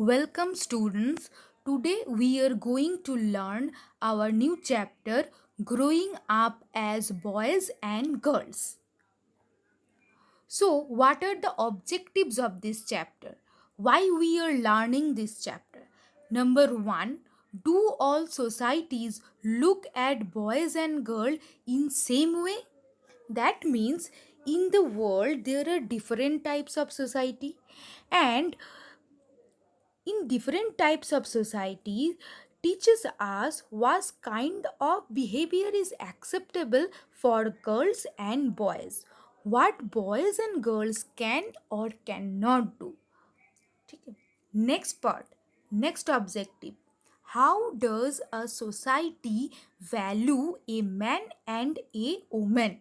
Welcome students. Today we are going to learn our new chapter Growing Up as Boys and Girls. So what are the objectives of this chapter? Why we are learning this chapter? Number 1, do all societies look at boys and girls in same way? That means in the world there are different types of society, and in different types of societies teaches us what kind of behavior is acceptable for girls and boys, what boys and girls can or cannot do. ठीक है? Next part, next objective, how does a society value a man and a woman?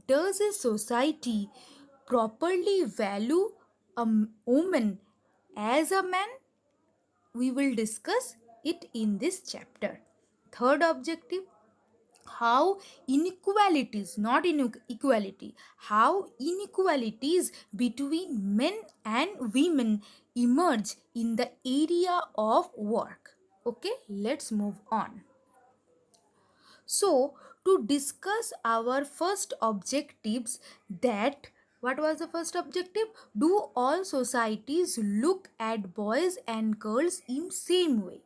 Does a society properly value a woman as a man? We will discuss it in this chapter. Third objective, how inequalities, not inequality, how inequalities between men and women emerge in the area of work. Okay, let's move on. So, to discuss our first objectives, that what was the first objective? Do all societies look at boys and girls in same way?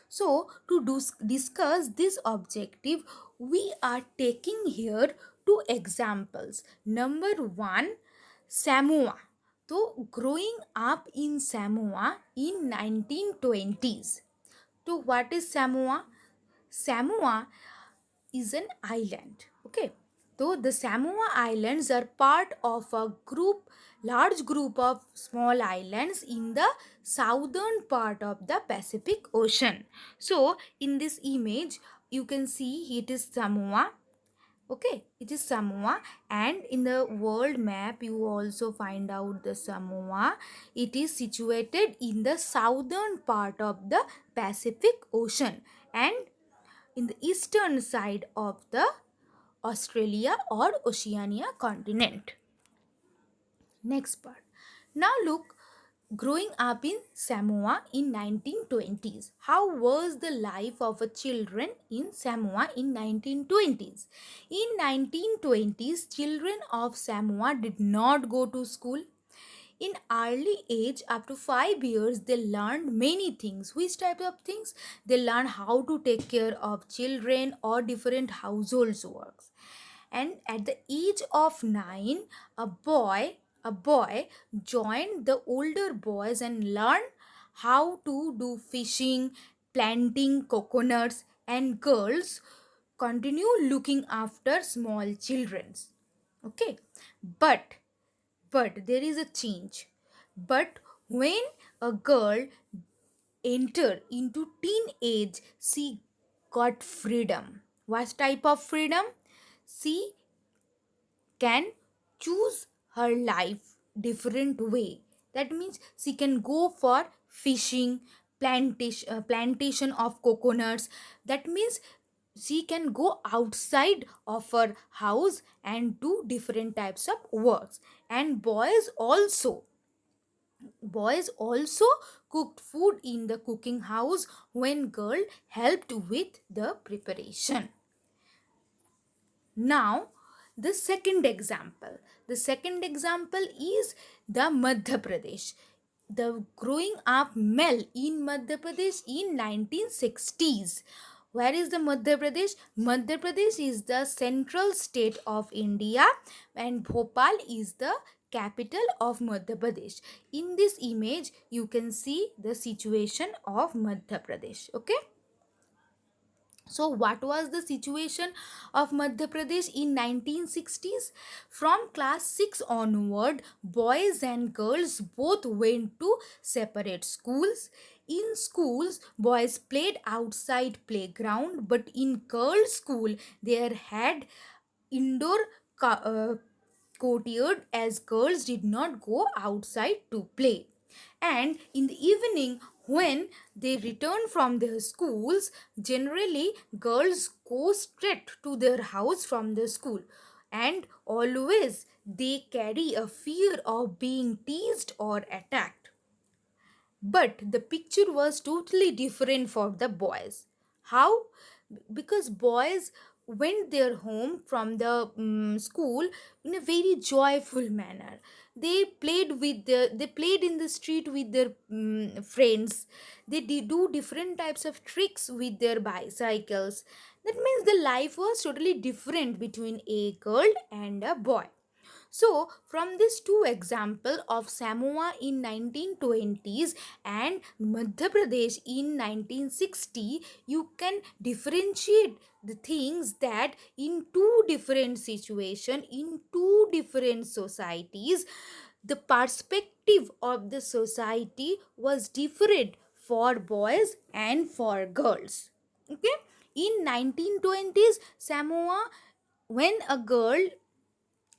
So, to discuss this objective, we are taking here two examples. Number 1, Samoa. So, growing up in Samoa in 1920s. So, what is Samoa? Samoa is an island. Okay. So the Samoa Islands are part of a large group of small islands in the southern part of the Pacific Ocean. So in this image, you can see it is Samoa. Okay, it is Samoa, and in the world map you also find out the Samoa. It is situated in the southern part of the Pacific Ocean and in the eastern side of the Australia or Oceania continent. Next part. Now look, growing up in Samoa in 1920s. How was the life of a children in Samoa in 1920s? In 1920s, children of Samoa did not go to school. In early age, up to 5 years, they learned many things. Which type of things? They learn how to take care of children or different households works. And at the age of 9, a boy joined the older boys and learned how to do fishing, planting coconuts, and girls continue looking after small children. Okay, but there is a change. But when a girl enter into teenage, she got freedom. What type of freedom? She can choose her life different way. That means she can go for fishing, plantation of coconuts. That means she can go outside of her house and do different types of works. And boys also cooked food in the cooking house when girl helped with the preparation. Now, the second example. The second example is the Madhya Pradesh. The growing up male in Madhya Pradesh in 1960s. Where is the Madhya Pradesh? Madhya Pradesh is the central state of India and Bhopal is the capital of Madhya Pradesh. In this image, you can see the situation of Madhya Pradesh. Okay. So, what was the situation of Madhya Pradesh in 1960s? From class 6 onward, boys and girls both went to separate schools. In schools, boys played outside playground, but in girls' school, there had indoor courtyard as girls did not go outside to play. And in the evening, when they return from their schools, generally girls go straight to their house from the school, and always they carry a fear of being teased or attacked. But the picture was totally different for the boys. How? Because boys went their home from the school in a very joyful manner. They played in the street with their friends. They did do different types of tricks with their bicycles. That means the life was totally different between a girl and a boy. So, from these two example of Samoa in 1920s and Madhya Pradesh in 1960, you can differentiate the things that in two different situations, in two different societies, the perspective of the society was different for boys and for girls. Okay? In 1920s, Samoa, when a girl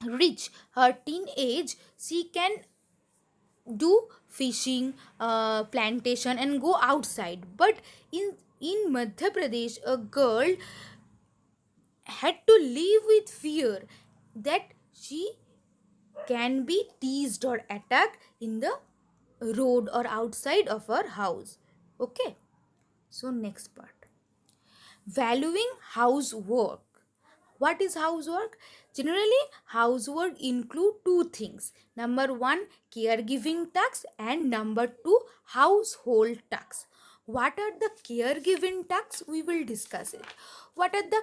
reach her teenage, she can do fishing, plantation, and go outside. But in Madhya Pradesh, a girl had to live with fear that she can be teased or attacked in the road or outside of her house. Okay, so next part, valuing housework. What is housework? Generally, housework include two things. Number one, caregiving tasks, and number two, household tasks. What are the caregiving tasks? We will discuss it. What are the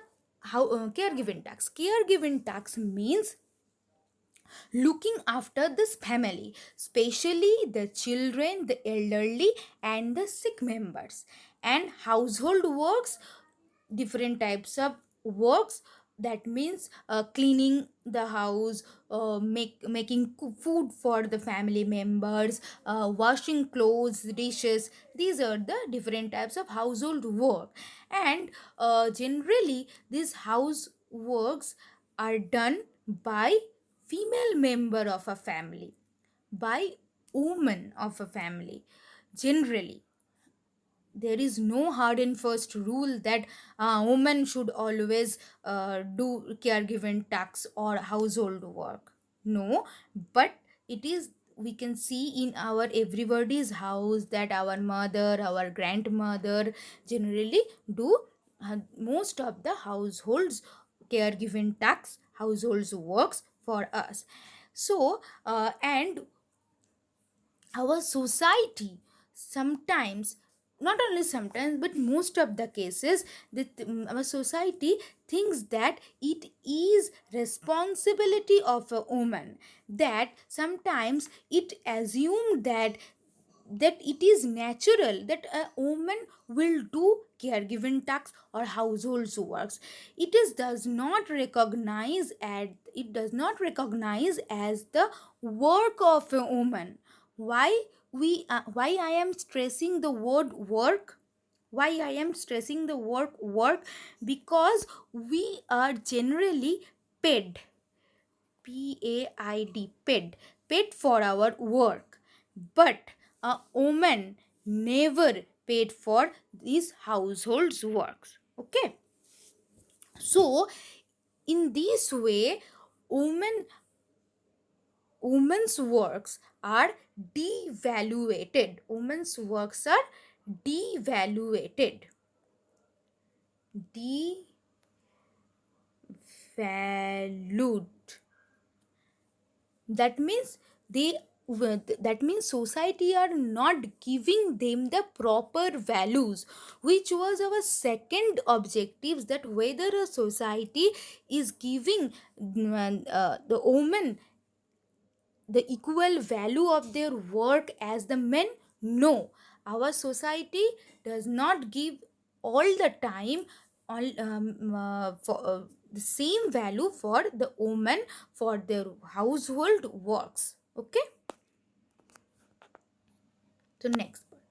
caregiving tasks? Caregiving tasks means looking after this family, especially the children, the elderly, and the sick members. And household works, different types of works, that means cleaning the house, making food for the family members, washing clothes, dishes. These are the different types of household work. And generally these house works are done by female member of a family, by woman of a family. Generally, there is no hard and fast rule that women should always do caregiving tasks or household work. No, but it is, we can see in our everybody's house that our mother, our grandmother generally do most of the households caregiving tasks, households works for us. So and our society sometimes, not only sometimes but most of the cases, our society thinks that it is responsibility of a woman, that sometimes it assumed that it is natural that a woman will do caregiving tasks or household works. It does not recognize as the work of a woman. Why I am stressing the word work? Why I am stressing the word work? Because we are generally paid, paid, paid for our work. But a woman never paid for these household works. Okay, so in this way, women women's works are devaluated. Women's works are devaluated. Devalued. That means they that means society are not giving them the proper values, which was our second objectives, that whether a society is giving the women the equal value of their work as the men. No, our society does not give all the time for the same value for the woman for their household works. Okay, so next part,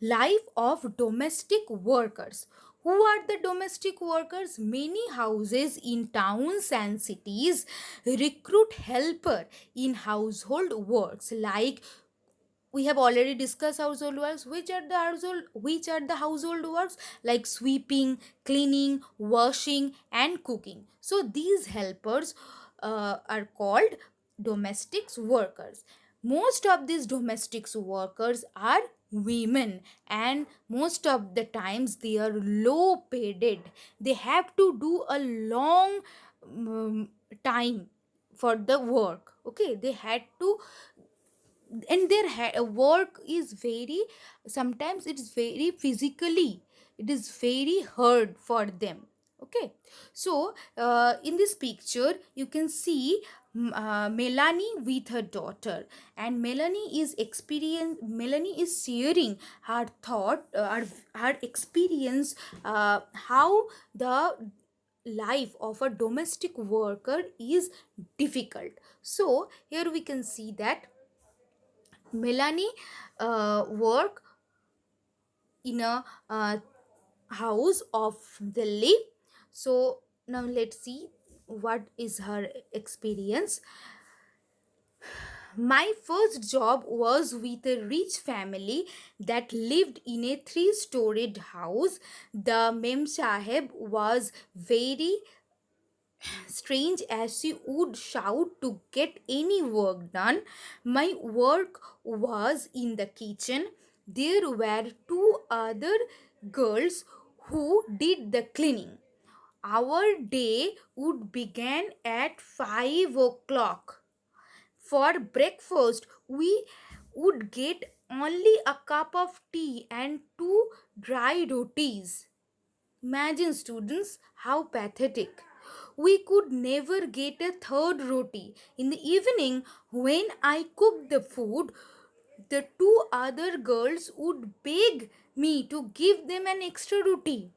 life of domestic workers. Who are the domestic workers? Many houses in towns and cities recruit helper in household works, like we have already discussed household works. Which are the household works? Like sweeping, cleaning, washing, and cooking. So these helpers are called domestic workers. Most of these domestic workers are women, and most of the times they are low paid. They have to do a long time for the work. Okay, they had to, and their work is very, sometimes it's very physically, it is very hard for them. Okay, so in this picture you can see Melanie with her daughter, and Melanie is sharing her thought, her experience, how the life of a domestic worker is difficult. So here we can see that Melanie work in a house of Delhi. So now let's see what is her experience. My first job was with a rich family that lived in a three-storied house. The Mem Sahib was very strange as she would shout to get any work done. My work was in the kitchen. There were two other girls who did the cleaning. Our day would begin at 5 o'clock. For breakfast, we would get only a cup of tea and two dry rotis. Imagine, students, how pathetic. We could never get a third roti. In the evening, when I cooked the food, the two other girls would beg me to give them an extra roti.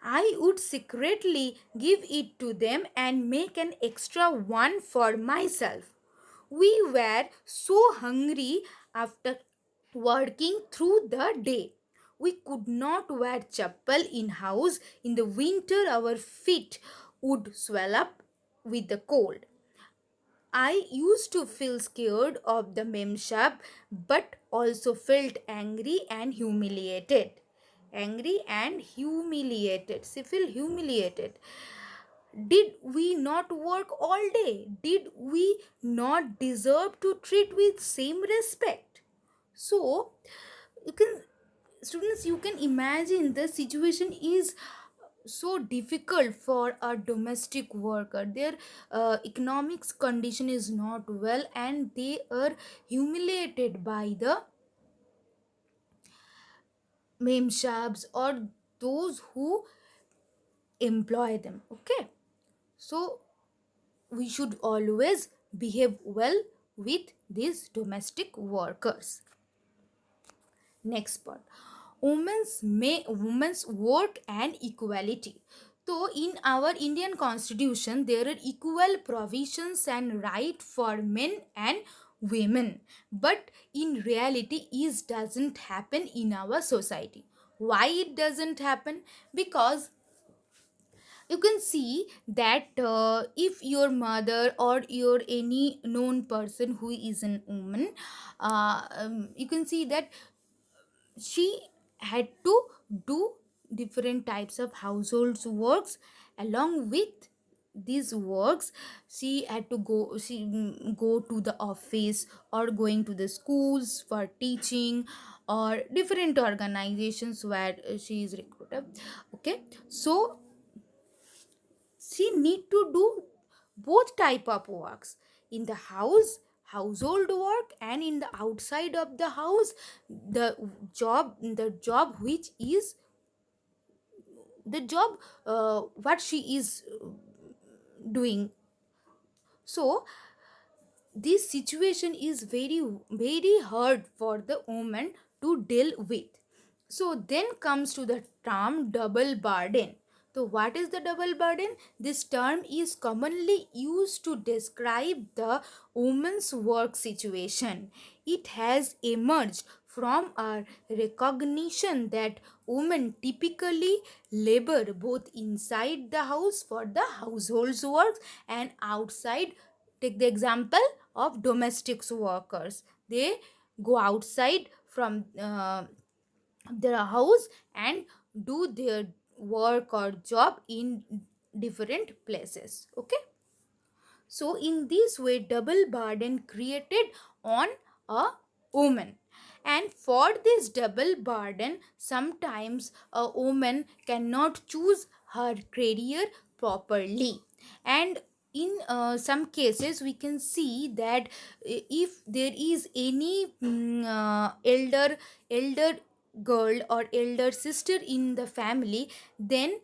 I would secretly give it to them and make an extra one for myself. We were so hungry after working through the day. We could not wear chappal in house. In the winter, our feet would swell up with the cold. I used to feel scared of the memshab, but also felt angry and humiliated. Angry and humiliated. She feel humiliated. Did we not work all day? Did we not deserve to treat with same respect? So you can, students, you can imagine the situation is so difficult for a domestic worker. Their economics condition is not well, and they are humiliated by the memshabs or those who employ them. Okay, so we should always behave well with these domestic workers. Next part, women's work and equality. So in our Indian constitution there are equal provisions and right for men and women, but in reality it doesn't happen in our society. Why it doesn't happen? Because you can see that if your mother or your any known person who is an woman, you can see that she had to do different types of household works. Along with these works, she had to go to the office or going to the schools for teaching or different organizations where she is recruited. Okay, so she need to do both type of works in the house, household work, and in the outside of the house, the job which is the job what she is doing. So this situation is very hard for the woman to deal with. So then comes to the term double burden. So what is the double burden? This term is commonly used to describe the woman's work situation. It has emerged from a recognition that women typically labor both inside the house for the household's work and outside. Take the example of domestic workers. They go outside from their house and do their work or job in different places. Okay, so in this way double burden created on a woman. And for this double burden, sometimes a woman cannot choose her career properly. And in some cases we can see that if there is any elder girl or elder sister in the family, then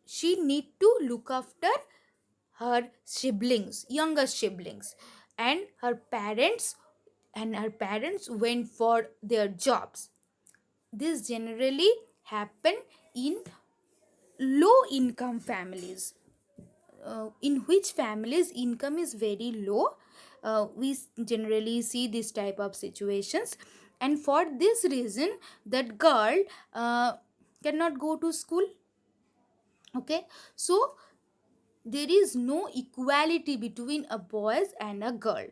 she need to look after her siblings, younger siblings, and her parents went for their jobs. This generally happen in low income families, in which families income is very low. Generally see this type of situations, and for this reason that girl uh, cannot go to school. Okay, so there is no equality between a boys and a girl.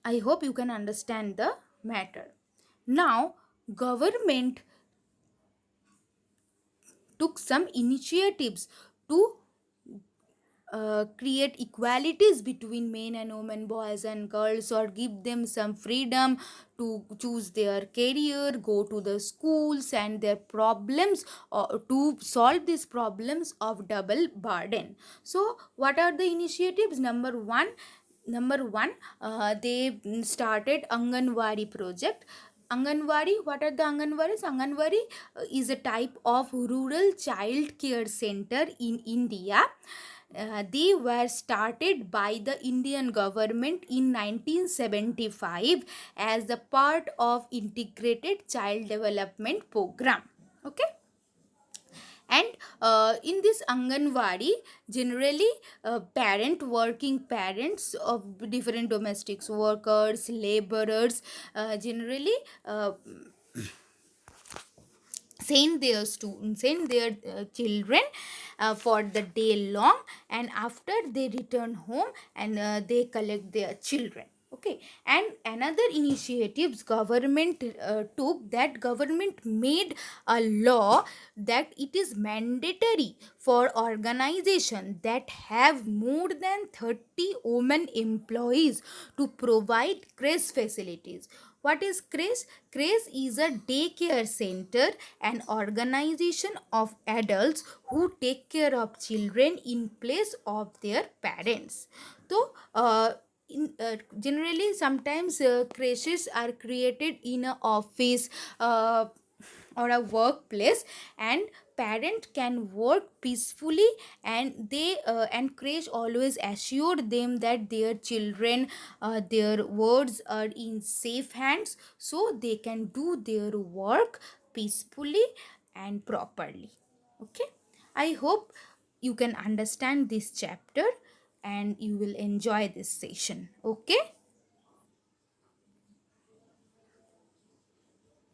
I hope you can understand the matter. Now government took some initiatives to create equalities between men and women, boys and girls, or give them some freedom to choose their career, go to the schools, and their problems, or to solve these problems of double burden. So what are the initiatives? Number one, they started Anganwadi project. Anganwadi, what are the Anganwadis? Anganwadi is a type of rural child care center in India. They were started by the Indian government in 1975 as a part of integrated child development program. Okay, and in this Anganwadi, generally working parents of different domestics, workers, laborers, generally send their children for the day long, and after they return home, and they collect their children. Okay, and another initiatives government took, that government made a law that it is mandatory for organization that have more than 30 women employees to provide creche facilities. What is creche? Creche is a daycare center, an organization of adults who take care of children in place of their parents. So generally sometimes creches are created in a office or a workplace, and parent can work peacefully, and they and creche always assure them that their children, their words are in safe hands, so they can do their work peacefully and properly. Okay, I hope you can understand this chapter and you will enjoy this session. Okay.